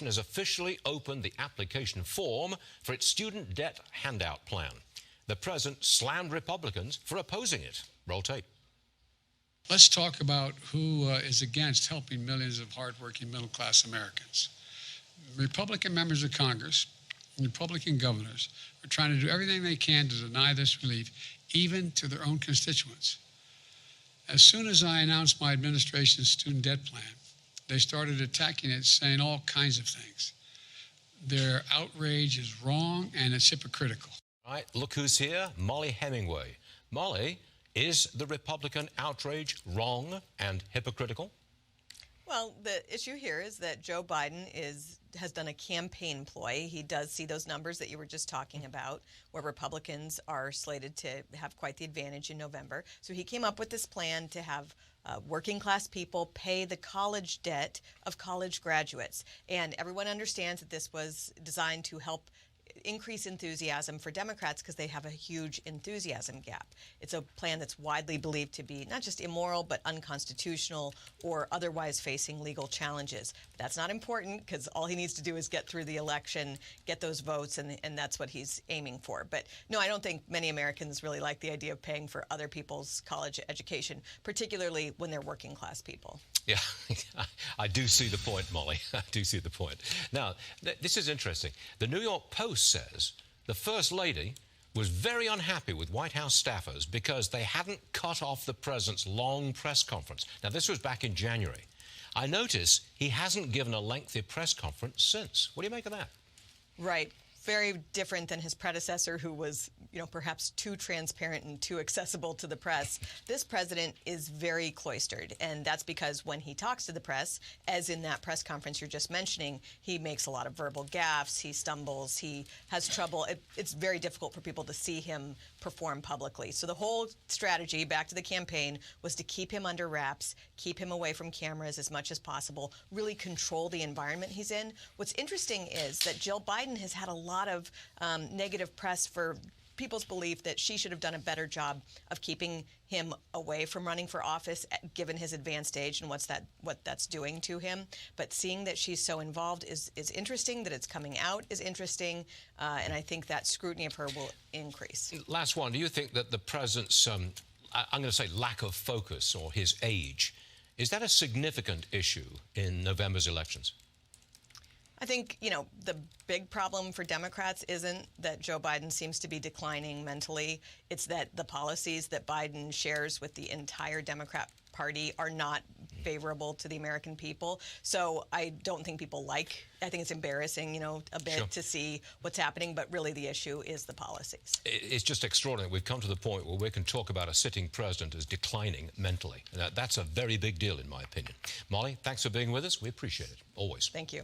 has officially opened the application form for its student debt handout plan. The president slammed Republicans for opposing it. Roll tape. Let's talk about who is against helping millions of hardworking middle-class Americans. Republican members of Congress, Republican governors are trying to do everything they can to deny this relief, even to their own constituents. As soon as I announced my administration's student debt plan, they started attacking it, saying all kinds of things. Their outrage is wrong and it's hypocritical. All right, look who's here, Mollie Hemingway. Mollie, is the Republican outrage wrong and hypocritical? Well, the issue here is that Joe Biden has done a campaign ploy. He does see those numbers that you were just talking about, where Republicans are slated to have quite the advantage in November. So he came up with this plan to have working class people pay the college debt of college graduates. And everyone understands that this was designed to help increase enthusiasm for Democrats because they have a huge enthusiasm gap. It's a plan that's widely believed to be not just immoral, but unconstitutional or otherwise facing legal challenges. But that's not important because all he needs to do is get through the election, get those votes, and that's what he's aiming for. But no, I don't think many Americans really like the idea of paying for other people's college education, particularly when they're working class people. Yeah, I do see the point, Mollie. I do see the point. Now, this is interesting. The New York Post says the First Lady was very unhappy with White House staffers because they hadn't cut off the president's long press conference. Now, this was back in January. I notice he hasn't given a lengthy press conference since. What do you make of that? Right. Very different than his predecessor, who was, perhaps too transparent and too accessible to the press. This president is very cloistered, and that's because when he talks to the press, as in that press conference you're just mentioning, he makes a lot of verbal gaffes, he stumbles, he has trouble. It's very difficult for people to see him perform publicly. So the whole strategy, back to the campaign, was to keep him under wraps, keep him away from cameras as much as possible, really control the environment he's in. What's interesting is that Jill Biden has had a lot of negative press for people's belief that she should have done a better job of keeping him away from running for office, given his advanced age and what that's doing to him. But seeing that she's so involved is interesting. That it's coming out is interesting, and I think that scrutiny of her will increase. Last one. Do you think that the president's, I'm going to say, lack of focus or his age, is that a significant issue in November's elections? I think, the big problem for Democrats isn't that Joe Biden seems to be declining mentally. It's that the policies that Biden shares with the entire Democrat Party are not favorable to the American people. So I don't think people I think it's embarrassing, a bit Sure. to see what's happening, but really the issue is the policies. It's just extraordinary. We've come to the point where we can talk about a sitting president as declining mentally. That's a very big deal, in my opinion. Mollie, thanks for being with us. We appreciate it, always. Thank you.